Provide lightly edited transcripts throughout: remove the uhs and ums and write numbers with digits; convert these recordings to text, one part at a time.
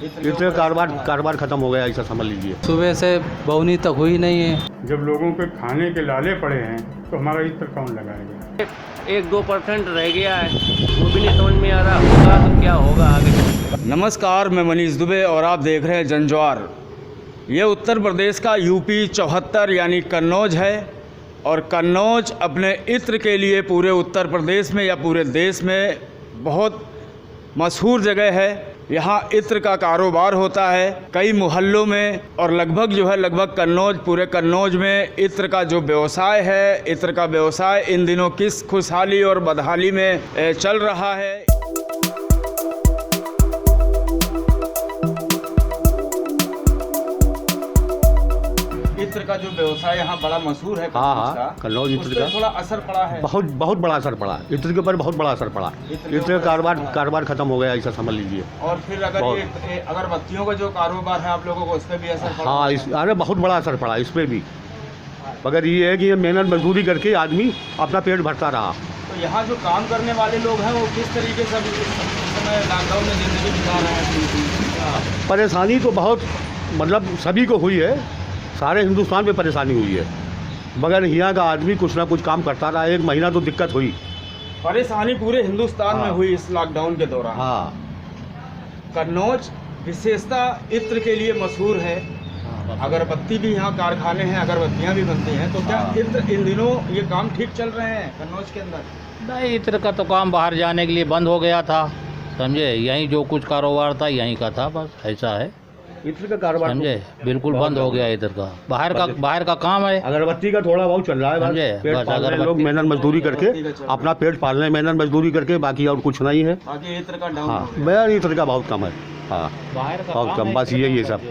इतने कारोबार खत्म हो गया, ऐसा समझ लीजिए। सुबह से बौनी तक हुई नहीं है। जब लोगों के खाने के लाले पड़े हैं तो हमारा इत्र कौन लगाएगा? 1-2% रह गया है, वो भी नहीं समझ में आ रहा होगा तो क्या होगा आगे। नमस्कार, मैं मनीष दुबे और आप देख रहे हैं जनज्वार। ये उत्तर प्रदेश का यूपी 74 यानी कन्नौज है और कन्नौज अपने इत्र के लिए पूरे उत्तर प्रदेश में या पूरे देश में बहुत मशहूर जगह है। यहाँ इत्र का कारोबार होता है कई मोहल्लों में और लगभग कन्नौज, पूरे कन्नौज में इत्र का जो व्यवसाय है, इत्र का व्यवसाय इन दिनों किस खुशहाली और बदहाली में चल रहा है। इत्र का जो व्यवसाय यहाँ बड़ा मशहूर है कन्नौज इत्र का थोड़ा असर पड़ा है, बहुत बड़ा असर पड़ा। इत्र के ऊपर बहुत बड़ा असर पड़ा। इत्र का कारोबार खत्म हो गया, ऐसा समझ लीजिए। और फिर अगर ये अगरबत्तियों का जो कारोबार है आप लोगों को, उस पर भी असर पड़ा? हाँ, अरे बहुत बड़ा असर पड़ा इस पर भी। मगर ये है कि ये मेहनत मजदूरी करके आदमी अपना पेट भरता रहा। तो यहाँ जो काम करने वाले लोग हैं वो किस तरीके से इस समय लॉकडाउन में ज़िंदगी गुजार रहे हैं? परेशानी तो बहुत, मतलब सभी को हुई है, सारे हिंदुस्तान में परेशानी हुई है। मगर यहाँ का आदमी कुछ ना कुछ काम करता रहा। 1 महीना तो दिक्कत हुई, परेशानी पूरे हिंदुस्तान में हुई इस लॉकडाउन के दौरान। हाँ, कन्नौज विशेषता इत्र के लिए मशहूर है। अगरबत्ती भी यहाँ कारखाने हैं, अगरबत्तियाँ भी बनती हैं। तो क्या इत्र इन दिनों ये काम ठीक चल रहे हैं कन्नौज के अंदर? नहीं, इत्र का तो काम बाहर जाने के लिए बंद हो गया था, समझे। यहीं जो कुछ कारोबार था यहीं का था, बस ऐसा है। इत्र का कारोबार समझे बिल्कुल बंद हो गया इधर का। बाहर का काम है। अगरबत्ती का थोड़ा बहुत चल रहा है, समझे। पेट पालने लोग मेहनत मजदूरी करके अपना पेट पालने, मेहनत मजदूरी करके, बाकी और कुछ नहीं है। बाकी इत्र का डाउन। हाँ, मेरा इत्र का बहुत कम है। हाँ, बाहर का बहुत कम, बस ये सब।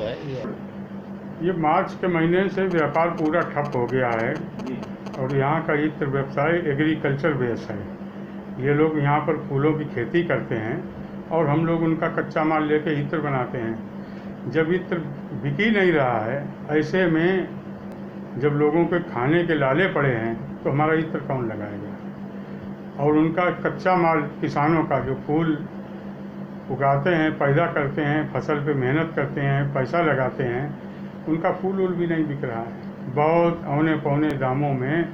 ये मार्च के महीने से व्यापार पूरा ठप हो गया है और यहाँ का इत्र व्यवसाय एग्रीकल्चर बेस है। ये लोग यहाँ पर फूलों की खेती करते हैं और हम लोग उनका कच्चा माल लेके इत्र बनाते हैं। जब इत्र बिक ही नहीं रहा है, ऐसे में जब लोगों के खाने के लाले पड़े हैं तो हमारा इत्र कौन लगाएगा? और उनका कच्चा माल, किसानों का जो फूल उगाते हैं, पैदा करते हैं, फसल पे मेहनत करते हैं, पैसा लगाते हैं, उनका फूल भी नहीं बिक रहा है। बहुत औने पौने दामों में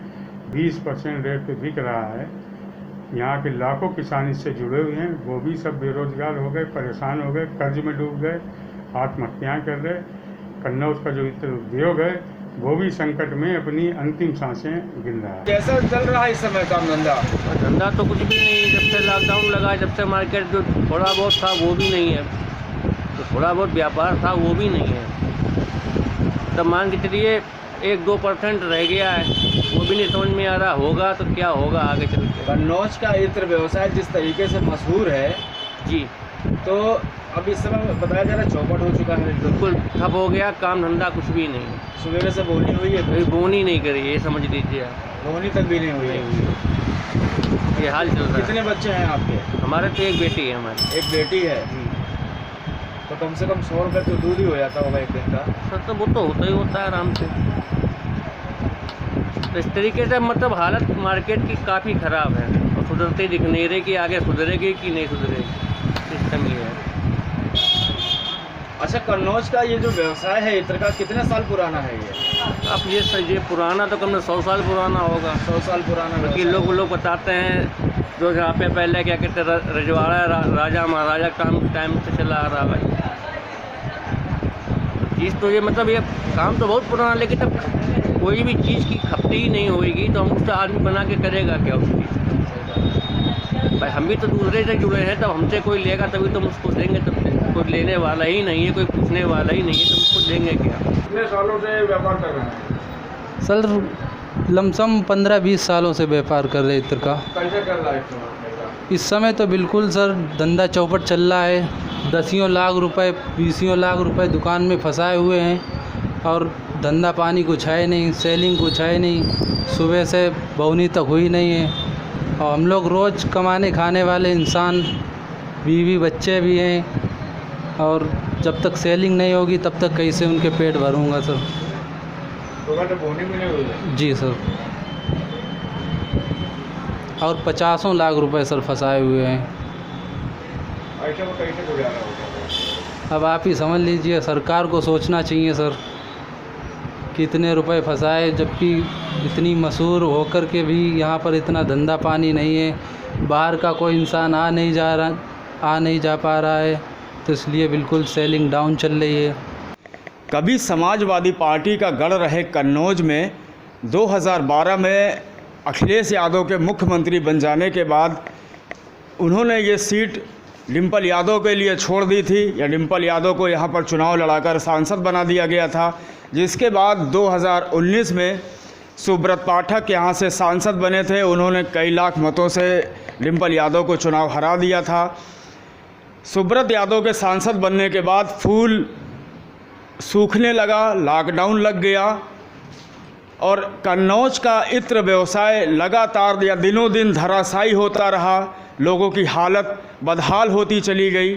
20% रेट पे बिक रहा है। यहाँ के लाखों किसान इससे जुड़े हुए हैं, वो भी सब बेरोजगार हो गए, परेशान हो गए, कर्ज में डूब गए, आत्महत्याएँ कर रहे। कन्नौज का जो इत्र उद्योग है वो भी संकट में अपनी अंतिम सांसें गिन रहा है। कैसा चल रहा है इस समय काम धंधा? धंधा तो कुछ भी नहीं है, जब से लॉकडाउन लगा, जब से मार्केट जो थोड़ा बहुत था वो भी नहीं है, तो थोड़ा बहुत व्यापार था वो भी नहीं है। तब मान के चलिए 1-2% रह गया है, वो भी नहीं समझ में आ रहा होगा तो क्या होगा आगे चल के। कन्नौज का इत्र व्यवसाय जिस तरीके से मशहूर है जी, तो अब इस समय बताया जा रहा है चौपट हो चुका है, बिल्कुल ठप हो गया, काम धंधा कुछ भी नहीं। सवेरे से बोनी हुई है, कोई बोनी नहीं करी, ये समझ लीजिए आप। बोनी तक भी नहीं हुई है। ये हाल चल रहा है। कितने बच्चे हैं आपके? हमारे तो एक बेटी है हमारी। एक बेटी है। तो कम से कम 100 रुपये तो दूध ही हो जाता होगा एक दिन का। सर तो वो तो होता ही होता है आराम से। तो इस तरीके से मतलब हालत मार्केट की काफ़ी ख़राब है और सुधरती दिख नहीं रही कि आगे सुधरेगी कि नहीं सुधरेगी। सिस्टम ये है। अच्छा, कन्नौज का ये जो व्यवसाय है इत्र का कितने साल पुराना है ये? अब ये पुराना तो कम से 100 साल पुराना होगा। 100 साल पुराना। क्योंकि लोग बताते हैं जो यहाँ पे पहले क्या कहते हैं रजवाड़ा राजा महाराजा टाइम से चला आ रहा भाई चीज़। तो ये मतलब ये काम तो बहुत पुराना, लेकिन तब कोई भी चीज़ की खपती ही नहीं होएगी तो हम उसका आदमी बना के करेगा क्या उसकी? भाई हम भी तो दूसरे से जुड़े हैं, तब हमसे कोई लेगा तभी तो हम उसको देंगे। तब कोई लेने वाला ही नहीं है, कोई पूछने वाला ही नहीं है, तो उसको देंगे क्या? कितने सालों से व्यापार कर रहे हैं? सर लमसम 15-20 सालों से व्यापार कर रहे इत्र का। कैसे कर रहा है इस समय तो बिल्कुल सर धंधा चौपट चल रहा है। 10 लाख रुपए 20 लाख रुपए दुकान में फंसाए हुए हैं और धंधा पानी कुछ है नहीं, सेलिंग कुछ है नहीं। सुबह से बौनी तक हुई नहीं है और हम लोग रोज़ कमाने खाने वाले इंसान, बीवी बच्चे भी हैं और जब तक सेलिंग नहीं होगी तब तक कैसे उनके पेट भरूंगा सर। तो बोनी भी नहीं हुई है? जी सर। और 50 लाख रुपए सर फंसाए हुए हैं। ऐसे में कैसे गुजारा होगा? अब आप ही समझ लीजिए, सरकार को सोचना चाहिए सर, कितने रुपए फंसाए, जबकि इतनी मशहूर होकर के भी यहाँ पर इतना धंधा पानी नहीं है। बाहर का कोई इंसान आ नहीं जा पा रहा है, तो इसलिए बिल्कुल सेलिंग डाउन चल रही है। कभी समाजवादी पार्टी का गढ़ रहे कन्नौज में 2012 में अखिलेश यादव के मुख्यमंत्री बन जाने के बाद उन्होंने ये सीट डिम्पल यादव के लिए छोड़ दी थी, या डिम्पल यादव को यहाँ पर चुनाव लड़ाकर सांसद बना दिया गया था, जिसके बाद 2019 में सुब्रत पाठक यहाँ से सांसद बने थे। उन्होंने कई लाख मतों से डिम्पल यादव को चुनाव हरा दिया था। सुब्रत यादव के सांसद बनने के बाद फूल सूखने लगा, लॉकडाउन लग गया और कन्नौज का इत्र व्यवसाय लगातार या दिनों दिन धराशायी होता रहा। लोगों की हालत बदहाल होती चली गई।